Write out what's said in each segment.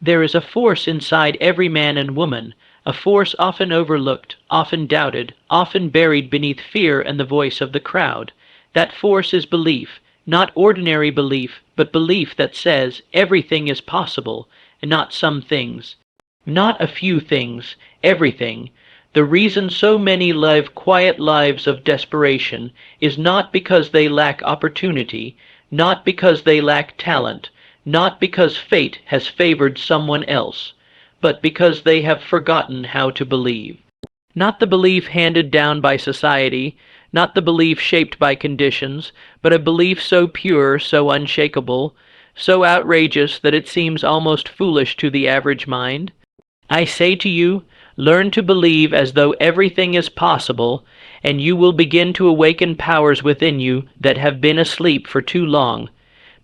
There is a force inside every man and woman, a force often overlooked, often doubted, often buried beneath fear and the voice of the crowd. That force is belief, not ordinary belief, but belief that says everything is possible, and not some things. Not a few things, everything. The reason so many live quiet lives of desperation is not because they lack opportunity, not because they lack talent, not because fate has favored someone else, but because they have forgotten how to believe. Not the belief handed down by society, not the belief shaped by conditions, but a belief so pure, so unshakable, so outrageous that it seems almost foolish to the average mind. I say to you, learn to believe as though everything is possible, and you will begin to awaken powers within you that have been asleep for too long,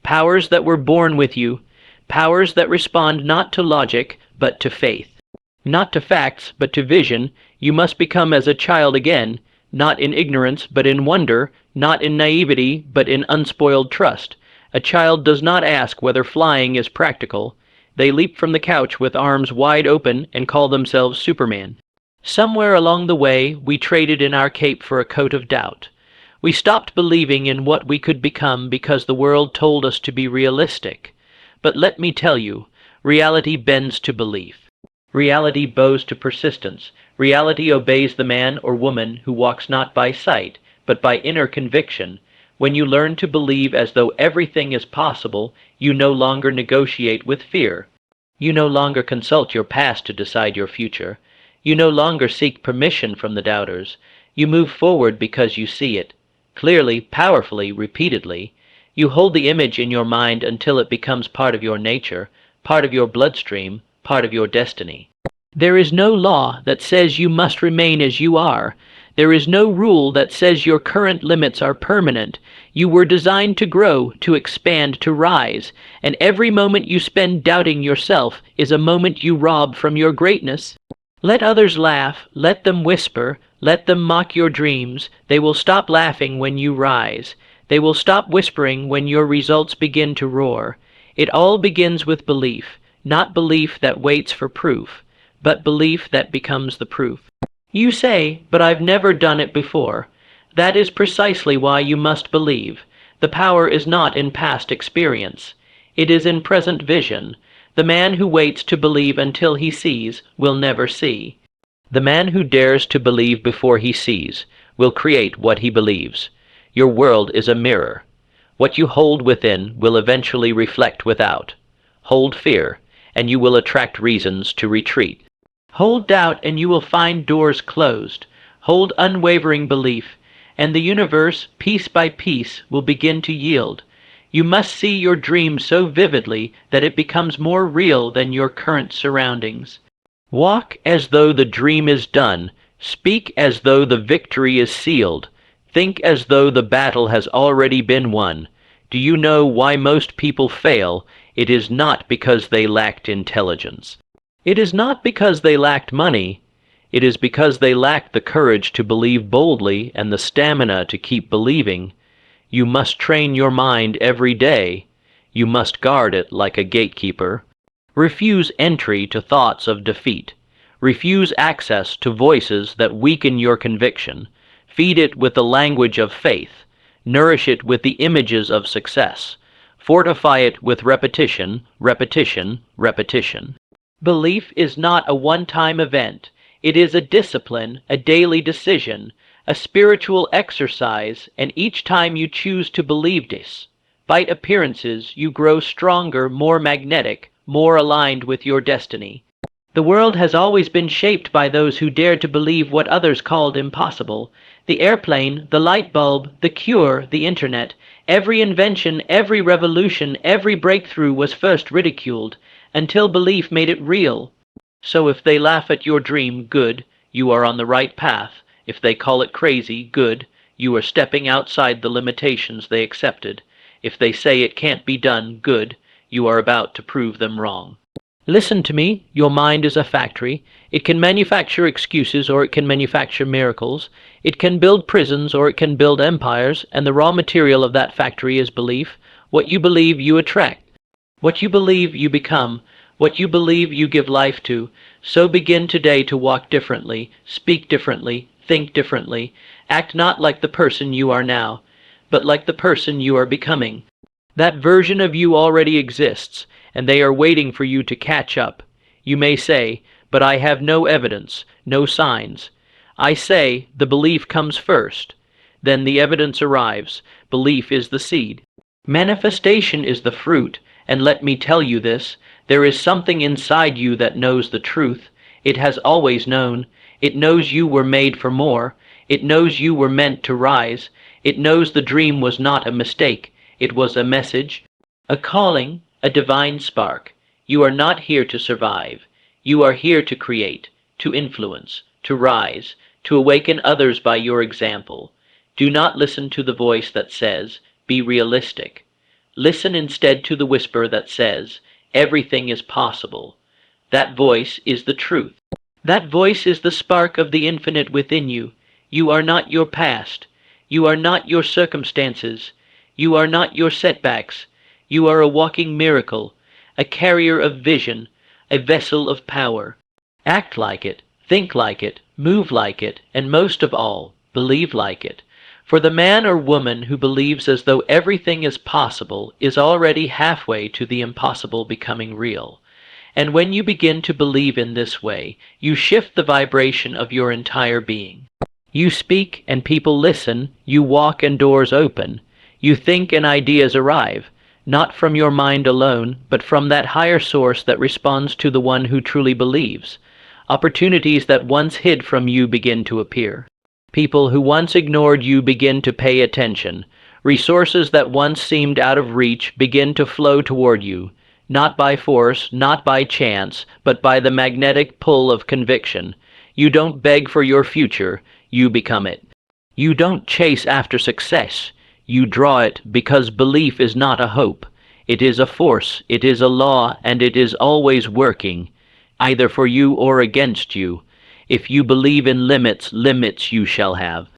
powers that were born with you, powers that respond not to logic, but to faith. Not to facts, but to vision. You must become as a child again, not in ignorance, but in wonder, not in naivety, but in unspoiled trust. A child does not ask whether flying is practical. They leap from the couch with arms wide open and call themselves Superman. Somewhere along the way, we traded in our cape for a coat of doubt. We stopped believing in what we could become because the world told us to be realistic. But let me tell you, reality bends to belief. Reality bows to persistence. Reality obeys the man or woman who walks not by sight, but by inner conviction. When you learn to believe as though everything is possible, you no longer negotiate with fear. You no longer consult your past to decide your future. You no longer seek permission from the doubters. You move forward because you see it. Clearly, powerfully, repeatedly. You hold the image in your mind until it becomes part of your nature, part of your bloodstream, part of your destiny. There is no law that says you must remain as you are. There is no rule that says your current limits are permanent. You were designed to grow, to expand, to rise, and every moment you spend doubting yourself is a moment you rob from your greatness. Let others laugh, let them whisper, let them mock your dreams. They will stop laughing when you rise. They will stop whispering when your results begin to roar. It all begins with belief, not belief that waits for proof, but belief that becomes the proof. You say, but I've never done it before. That is precisely why you must believe. The power is not in past experience. It is in present vision. The man who waits to believe until he sees will never see. The man who dares to believe before he sees will create what he believes. Your world is a mirror. What you hold within will eventually reflect without. Hold fear, and you will attract reasons to retreat. Hold doubt, and you will find doors closed. Hold unwavering belief, and the universe, piece by piece, will begin to yield. You must see your dream so vividly that it becomes more real than your current surroundings. Walk as though the dream is done. Speak as though the victory is sealed. Think as though the battle has already been won. Do you know why most people fail? It is not because they lacked intelligence. It is not because they lacked money. It is because they lacked the courage to believe boldly and the stamina to keep believing. You must train your mind every day. You must guard it like a gatekeeper. Refuse entry to thoughts of defeat. Refuse access to voices that weaken your conviction. Feed it with the language of faith. Nourish it with the images of success. Fortify it with repetition, repetition, repetition. Belief is not a one-time event. It is a discipline, a daily decision, a spiritual exercise, and each time you choose to believe this, despite appearances, you grow stronger, more magnetic, more aligned with your destiny. The world has always been shaped by those who dared to believe what others called impossible. The airplane, the light bulb, the cure, the internet, every invention, every revolution, every breakthrough was first ridiculed, until belief made it real. So if they laugh at your dream, good, you are on the right path. If they call it crazy, good, you are stepping outside the limitations they accepted. If they say it can't be done, good, you are about to prove them wrong. Listen to me, your mind is a factory. It can manufacture excuses or it can manufacture miracles. It can build prisons or it can build empires, and the raw material of that factory is belief. What you believe, you attract. What you believe, you become. What you believe you give life to, so begin today to walk differently, speak differently, think differently, act not like the person you are now, but like the person you are becoming. That version of you already exists, and they are waiting for you to catch up. You may say, but I have no evidence, no signs. I say, the belief comes first. Then the evidence arrives. Belief is the seed. Manifestation is the fruit, and let me tell you this, there is something inside you that knows the truth. It has always known. It knows you were made for more. It knows you were meant to rise. It knows the dream was not a mistake. It was a message, a calling, a divine spark. You are not here to survive. You are here to create, to influence, to rise, to awaken others by your example. Do not listen to the voice that says, be realistic. Listen instead to the whisper that says, everything is possible. That voice is the truth. That voice is the spark of the infinite within you. You are not your past. You are not your circumstances. You are not your setbacks. You are a walking miracle, a carrier of vision, a vessel of power. Act like it, think like it, move like it, and most of all, believe like it. For the man or woman who believes as though everything is possible is already halfway to the impossible becoming real. And when you begin to believe in this way, you shift the vibration of your entire being. You speak and people listen, you walk and doors open. You think and ideas arrive, not from your mind alone, but from that higher source that responds to the one who truly believes. Opportunities that once hid from you begin to appear. People who once ignored you begin to pay attention. Resources that once seemed out of reach begin to flow toward you, not by force, not by chance, but by the magnetic pull of conviction. You don't beg for your future, you become it. You don't chase after success. You draw it because belief is not a hope. It is a force, it is a law, and it is always working, either for you or against you. If you believe in limits, limits you shall have.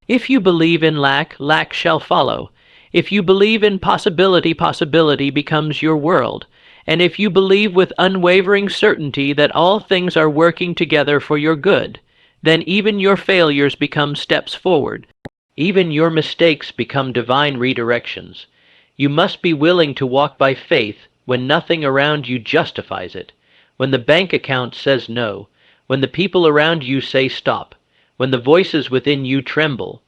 If you believe in lack, lack shall follow. If you believe in possibility, possibility becomes your world. And if you believe with unwavering certainty that all things are working together for your good, then even your failures become steps forward. Even your mistakes become divine redirections. You must be willing to walk by faith when nothing around you justifies it, when the bank account says no, when the people around you say stop, when the voices within you tremble.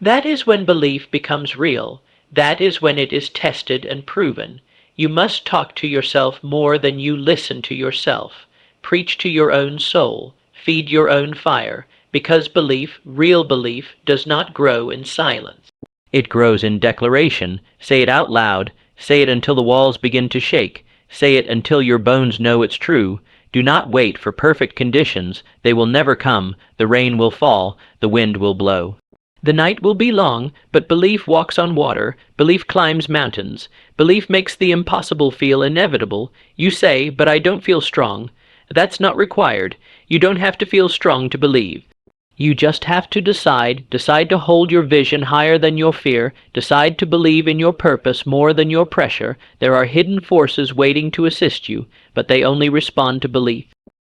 That is when belief becomes real. That is when it is tested and proven. You must talk to yourself more than you listen to yourself. Preach to your own soul. Feed your own fire. Because belief, real belief, does not grow in silence. It grows in declaration. Say it out loud. Say it until the walls begin to shake. Say it until your bones know it's true. Do not wait for perfect conditions. They will never come. The rain will fall. The wind will blow. The night will be long, but belief walks on water. Belief climbs mountains. Belief makes the impossible feel inevitable. You say, but I don't feel strong. That's not required. You don't have to feel strong to believe. You just have to decide to hold your vision higher than your fear, decide to believe in your purpose more than your pressure. There are hidden forces waiting to assist you, but they only respond to belief.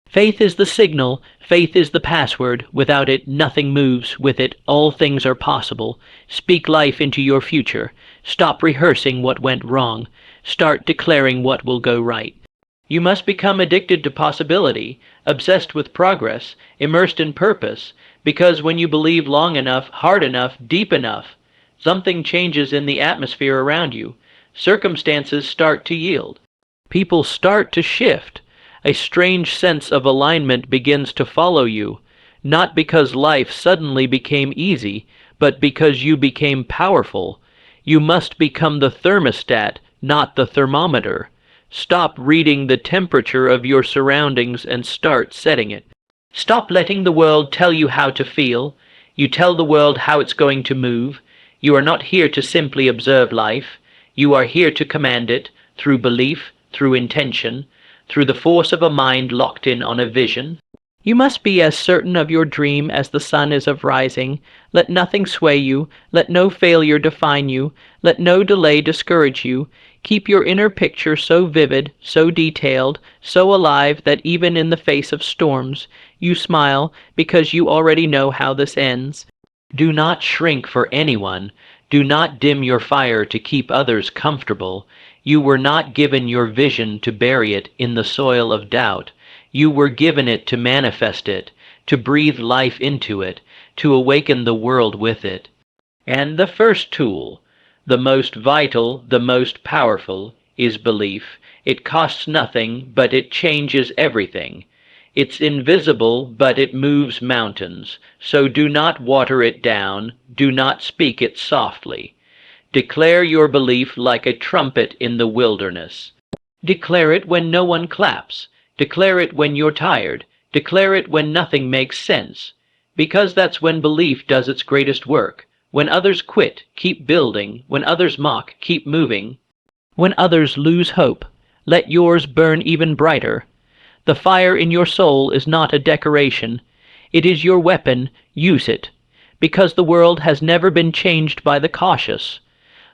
Faith is the signal, faith is the password. Without it, nothing moves. With it, all things are possible. Speak life into your future. Stop rehearsing what went wrong. Start declaring what will go right. You must become addicted to possibility, obsessed with progress, immersed in purpose, because when you believe long enough, hard enough, deep enough, something changes in the atmosphere around you. Circumstances start to yield. People start to shift. A strange sense of alignment begins to follow you, not because life suddenly became easy, but because you became powerful. You must become the thermostat, not the thermometer. Stop reading the temperature of your surroundings and start setting it. Stop letting the world tell you how to feel. You tell the world how it's going to move. You are not here to simply observe life. You are here to command it through belief, through intention, through the force of a mind locked in on a vision. You must be as certain of your dream as the sun is of rising. Let nothing sway you. Let no failure define you. Let no delay discourage you. Keep your inner picture so vivid, so detailed, so alive that even in the face of storms, you smile because you already know how this ends. Do not shrink for anyone. Do not dim your fire to keep others comfortable. You were not given your vision to bury it in the soil of doubt. You were given it to manifest it, to breathe life into it, to awaken the world with it. And the first tool, the most vital, the most powerful, is belief. It costs nothing, but it changes everything. It's invisible, but it moves mountains. So do not water it down, do not speak it softly. Declare your belief like a trumpet in the wilderness. Declare it when no one claps. Declare it when you're tired. Declare it when nothing makes sense. Because that's when belief does its greatest work. When others quit, keep building. When others mock, keep moving. When others lose hope, let yours burn even brighter. The fire in your soul is not a decoration. It is your weapon. Use it. Because the world has never been changed by the cautious.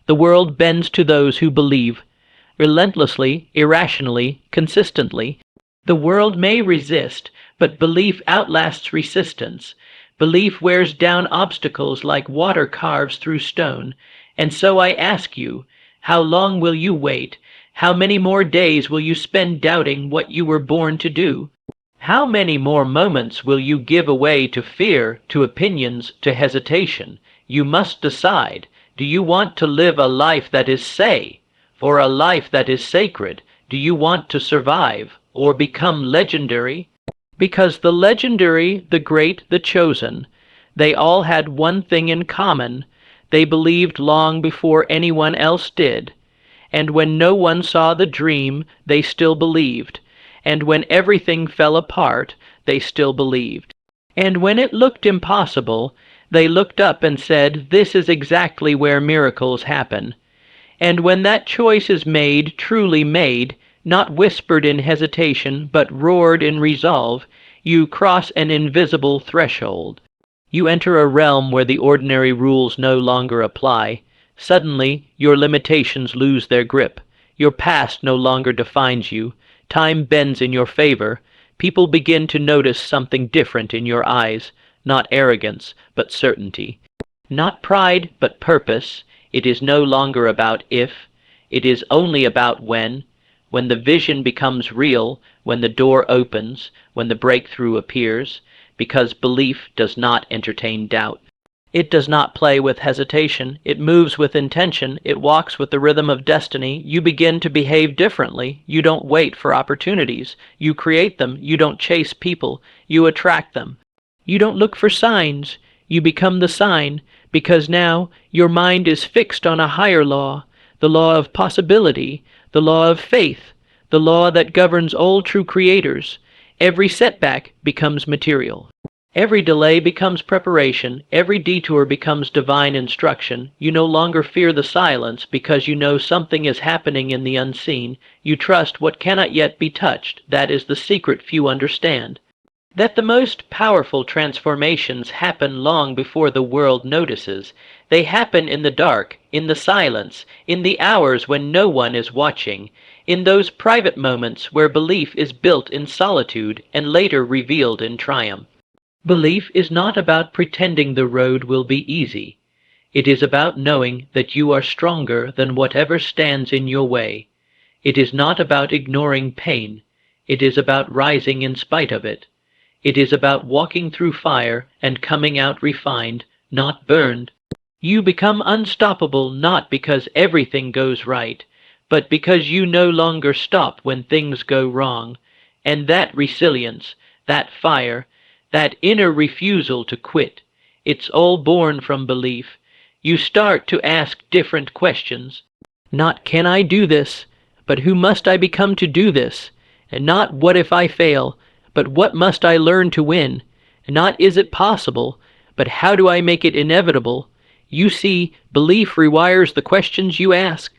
The world bends to those who believe. Relentlessly, irrationally, consistently. The world may resist, but belief outlasts resistance. Belief wears down obstacles like water carves through stone. And so I ask you, how long will you wait? How many more days will you spend doubting what you were born to do? How many more moments will you give away to fear, to opinions, to hesitation? You must decide. Do you want to live a life that is for a life that is sacred? Do you want to survive or become legendary? Because the legendary, the great, the chosen, they all had one thing in common. They believed long before anyone else did. And when no one saw the dream, they still believed. And when everything fell apart, they still believed. And when it looked impossible, they looked up and said, "This is exactly where miracles happen." And when that choice is made, truly made, not whispered in hesitation, but roared in resolve, you cross an invisible threshold. You enter a realm where the ordinary rules no longer apply. Suddenly, your limitations lose their grip. Your past no longer defines you. Time bends in your favor. People begin to notice something different in your eyes. Not arrogance, but certainty. Not pride, but purpose. It is no longer about if. It is only about when. When the vision becomes real, when the door opens, when the breakthrough appears, because belief does not entertain doubt. It does not play with hesitation. It moves with intention. It walks with the rhythm of destiny. You begin to behave differently. You don't wait for opportunities. You create them. You don't chase people. You attract them. You don't look for signs. You become the sign, because now your mind is fixed on a higher law, the law of possibility, the law of faith, the law that governs all true creators. Every setback becomes material. Every delay becomes preparation. Every detour becomes divine instruction. You no longer fear the silence because you know something is happening in the unseen. You trust what cannot yet be touched. That is the secret few understand. That the most powerful transformations happen long before the world notices. They happen in the dark, in the silence, in the hours when no one is watching, in those private moments where belief is built in solitude and later revealed in triumph. Belief is not about pretending the road will be easy. It is about knowing that you are stronger than whatever stands in your way. It is not about ignoring pain. It is about rising in spite of it. It is about walking through fire and coming out refined, not burned. You become unstoppable not because everything goes right, but because you no longer stop when things go wrong. And that resilience, that fire, that inner refusal to quit, it's all born from belief. You start to ask different questions. Not can I do this, but who must I become to do this? And not what if I fail, but what must I learn to win? And not is it possible, but how do I make it inevitable? You see, belief rewires the questions you ask.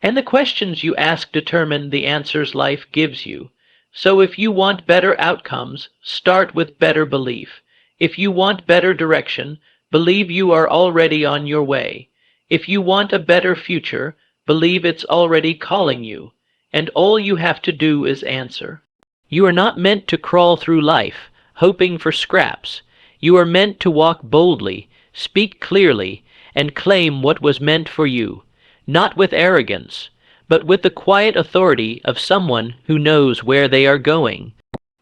And the questions you ask determine the answers life gives you. So if you want better outcomes, start with better belief. If you want better direction, believe you are already on your way. If you want a better future, Believe it's already calling you, and all you have to do is answer. You are not meant to crawl through life, hoping for scraps. You are meant to walk boldly, speak clearly, and claim what was meant for you, not with arrogance, but with the quiet authority of someone who knows where they are going.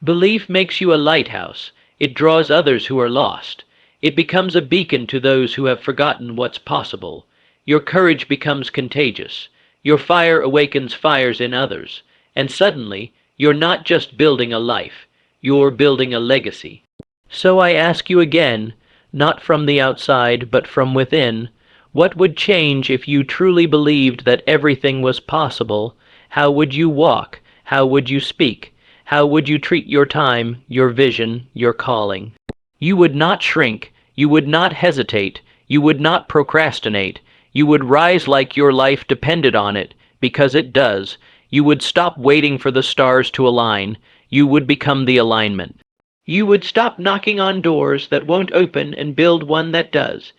Belief makes you a lighthouse. It draws others who are lost. It becomes a beacon to those who have forgotten what's possible. Your courage becomes contagious. Your fire awakens fires in others. And suddenly, you're not just building a life, you're building a legacy. So I ask you again, not from the outside, but from within, what would change if you truly believed that everything was possible? How would you walk? How would you speak? How would you treat your time, your vision, your calling? You would not shrink. You would not hesitate. You would not procrastinate. You would rise like your life depended on it, because it does. You would stop waiting for the stars to align. You would become the alignment. You would stop knocking on doors that won't open and build one that does.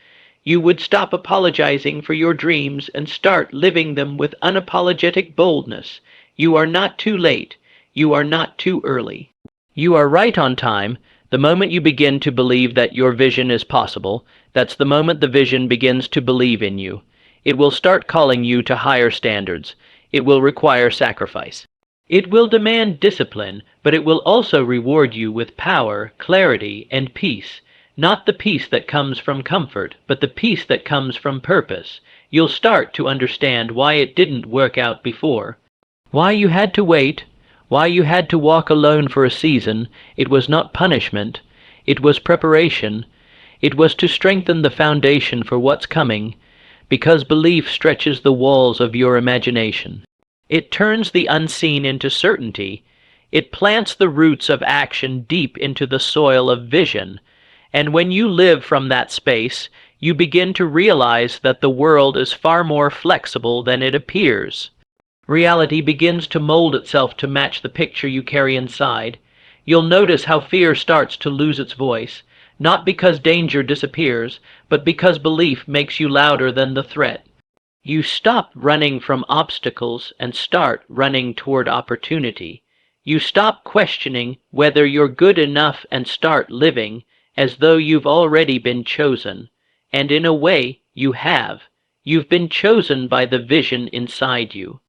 You would stop apologizing for your dreams and start living them with unapologetic boldness. You are not too late. You are not too early. You are right on time. The moment you begin to believe that your vision is possible, that's the moment the vision begins to believe in you. It will start calling you to higher standards. It will require sacrifice. It will demand discipline, but it will also reward you with power, clarity, and peace. Not the peace that comes from comfort, but the peace that comes from purpose. You'll start to understand why it didn't work out before. Why you had to wait. Why you had to walk alone for a season. It was not punishment. It was preparation. It was to strengthen the foundation for what's coming, because belief stretches the walls of your imagination. It turns the unseen into certainty. It plants the roots of action deep into the soil of vision. And when you live from that space, you begin to realize that the world is far more flexible than it appears. Reality begins to mold itself to match the picture you carry inside. You'll notice how fear starts to lose its voice, not because danger disappears, but because belief makes you louder than the threat. You stop running from obstacles and start running toward opportunity. You stop questioning whether you're good enough and start living as though you've already been chosen. And in a way, you have. You've been chosen by the vision inside you.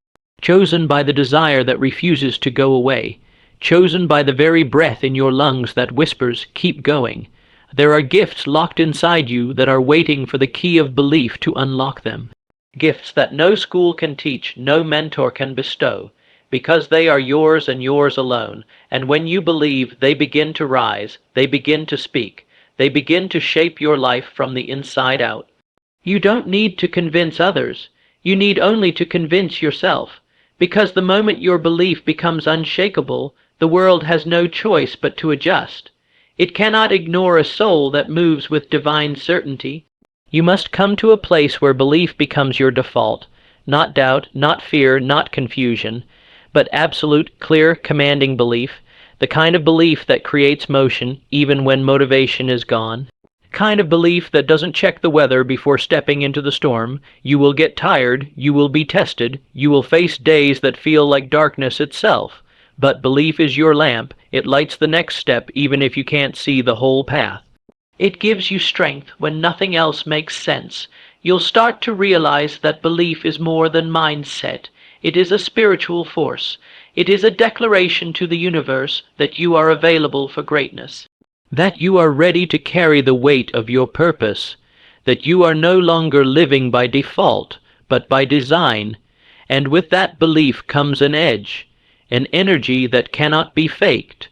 Chosen by the desire that refuses to go away. Chosen by the very breath in your lungs that whispers, keep going. There are gifts locked inside you that are waiting for the key of belief to unlock them. Gifts that no school can teach, no mentor can bestow, because they are yours and yours alone. And when you believe, they begin to rise, they begin to speak, they begin to shape your life from the inside out. You don't need to convince others. You need only to convince yourself. Because the moment your belief becomes unshakable, the world has no choice but to adjust. It cannot ignore a soul that moves with divine certainty. You must come to a place where belief becomes your default, not doubt, not fear, not confusion, but absolute, clear, commanding belief, the kind of belief that creates motion even when motivation is gone. Kind of belief that doesn't check the weather before stepping into the storm. You will get tired, you will be tested, you will face days that feel like darkness itself. But belief is your lamp. It lights the next step even if you can't see the whole path. It gives you strength when nothing else makes sense. You'll start to realize that belief is more than mindset. It is a spiritual force. It is a declaration to the universe that you are available for greatness. That you are ready to carry the weight of your purpose, that you are no longer living by default, but by design, and with that belief comes an edge, an energy that cannot be faked.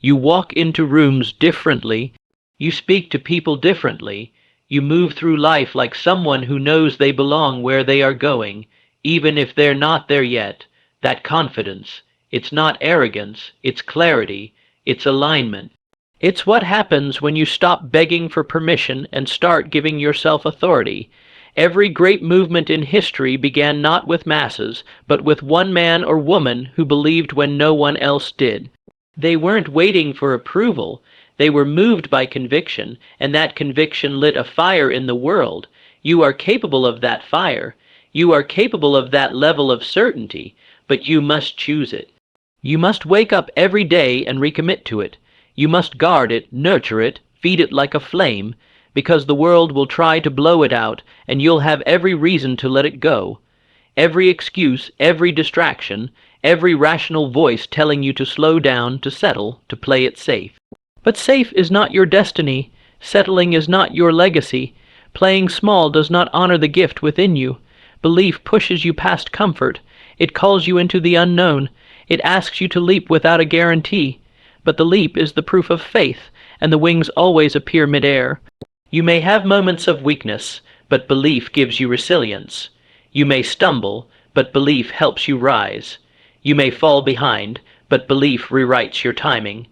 You walk into rooms differently, you speak to people differently, you move through life like someone who knows they belong where they are going, even if they're not there yet. That confidence, it's not arrogance, it's clarity, it's alignment. It's what happens when you stop begging for permission and start giving yourself authority. Every great movement in history began not with masses, but with one man or woman who believed when no one else did. They weren't waiting for approval. They were moved by conviction, and that conviction lit a fire in the world. You are capable of that fire. You are capable of that level of certainty, but you must choose it. You must wake up every day and recommit to it. You must guard it, nurture it, feed it like a flame, because the world will try to blow it out, and you'll have every reason to let it go. Every excuse, every distraction, every rational voice telling you to slow down, to settle, to play it safe. But safe is not your destiny. Settling is not your legacy. Playing small does not honor the gift within you. Belief pushes you past comfort. It calls you into the unknown. It asks you to leap without a guarantee. But the leap is the proof of faith, and the wings always appear midair. You may have moments of weakness, but belief gives you resilience. You may stumble, but belief helps you rise. You may fall behind, but belief rewrites your timing.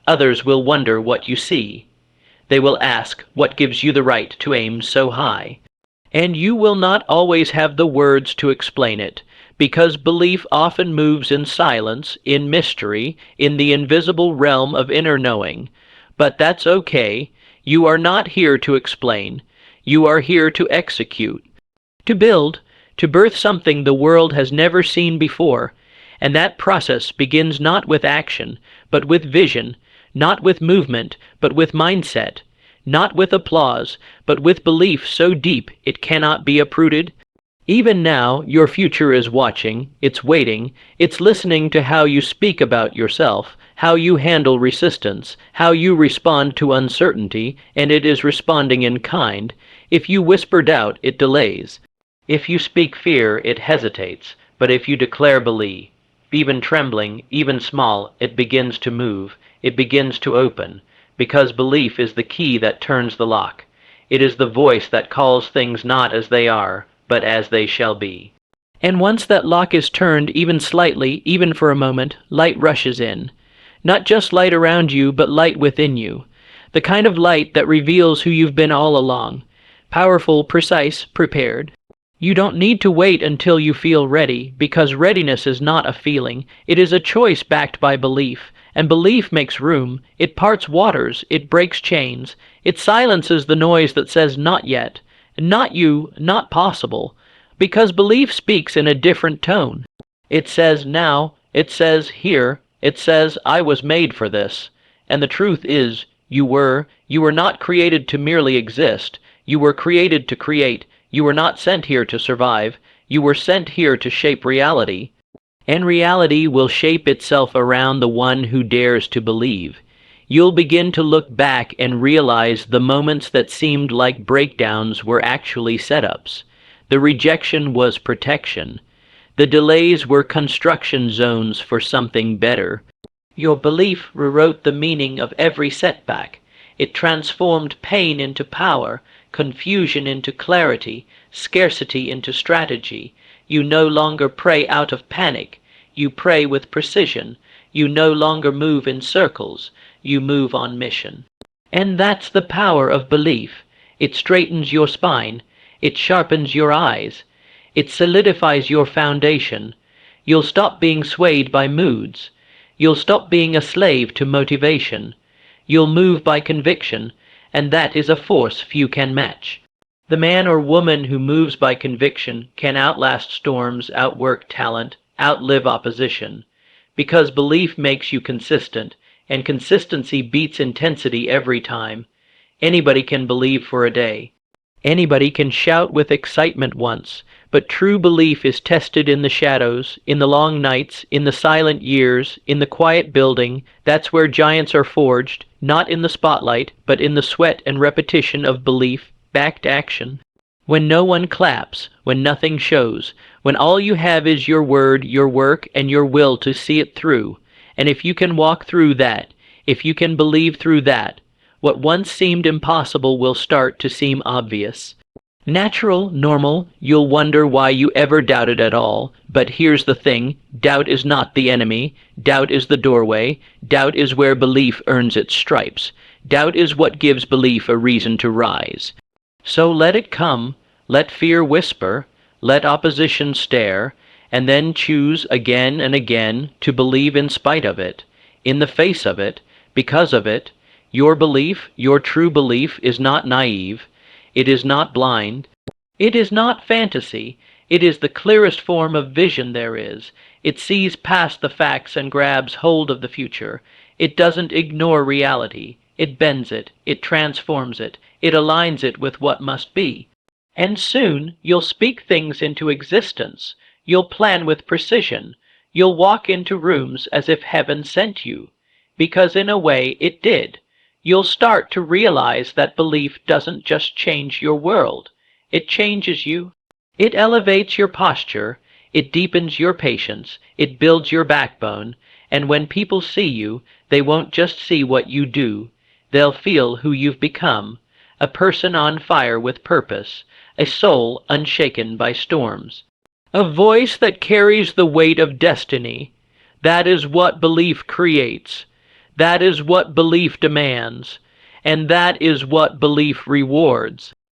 Others will wonder what you see. They will ask what gives you the right to aim so high. And you will not always have the words to explain it, because belief often moves in silence, in mystery, in the invisible realm of inner knowing. But that's okay. You are not here to explain. You are here to execute, to build, to birth something the world has never seen before. And that process begins not with action, but with vision, not with movement, but with mindset, not with applause, but with belief so deep it cannot be uprooted. Even now, your future is watching, it's waiting, it's listening to how you speak about yourself, how you handle resistance, how you respond to uncertainty, and it is responding in kind. If you whisper doubt, it delays. If you speak fear, it hesitates. But if you declare belief, even trembling, even small, it begins to move, it begins to open, because belief is the key that turns the lock. It is the voice that calls things not as they are, but as they shall be. And once that lock is turned even slightly, even for a moment, light rushes in. Not just light around you, but light within you. The kind of light that reveals who you've been all along. Powerful, precise, prepared. You don't need to wait until you feel ready, because readiness is not a feeling. It is a choice backed by belief. And belief makes room. It parts waters. It breaks chains. It silences the noise that says not yet. Not you, not possible, because belief speaks in a different tone. It says now, it says here, it says I was made for this. And the truth is, you were not created to merely exist. You were created to create. You were not sent here to survive. You were sent here to shape reality. And reality will shape itself around the one who dares to believe. You'll begin to look back and realize the moments that seemed like breakdowns were actually setups. The rejection was protection. The delays were construction zones for something better. Your belief rewrote the meaning of every setback. It transformed pain into power, confusion into clarity, scarcity into strategy. You no longer pray out of panic. You pray with precision. You no longer move in circles. You move on mission. And that's the power of belief. It straightens your spine. It sharpens your eyes. It solidifies your foundation. You'll stop being swayed by moods. You'll stop being a slave to motivation. You'll move by conviction, and that is a force few can match. The man or woman who moves by conviction can outlast storms, outwork talent, outlive opposition, because belief makes you consistent, and consistency beats intensity every time. Anybody can believe for a day. Anybody can shout with excitement once, but true belief is tested in the shadows, in the long nights, in the silent years, in the quiet building. That's where giants are forged, not in the spotlight, but in the sweat and repetition of belief-backed action. When no one claps, when nothing shows, when all you have is your word, your work, and your will to see it through. And if you can walk through that, if you can believe through that, what once seemed impossible will start to seem obvious. Natural, normal, you'll wonder why you ever doubted at all. But here's the thing, doubt is not the enemy. Doubt is the doorway. Doubt is where belief earns its stripes. Doubt is what gives belief a reason to rise. So let it come, let fear whisper, let opposition stare, and then choose again and again to believe in spite of it, in the face of it, because of it. Your belief, your true belief, is not naive. It is not blind. It is not fantasy. It is the clearest form of vision there is. It sees past the facts and grabs hold of the future. It doesn't ignore reality. It bends it. It transforms it. It aligns it with what must be. And soon you'll speak things into existence. You'll plan with precision. You'll walk into rooms as if heaven sent you. Because in a way it did. You'll start to realize that belief doesn't just change your world. It changes you. It elevates your posture. It deepens your patience. It builds your backbone. And when people see you, they won't just see what you do. They'll feel who you've become. A person on fire with purpose. A soul unshaken by storms. A voice that carries the weight of destiny. That is what belief creates. That is what belief demands. And that is what belief rewards.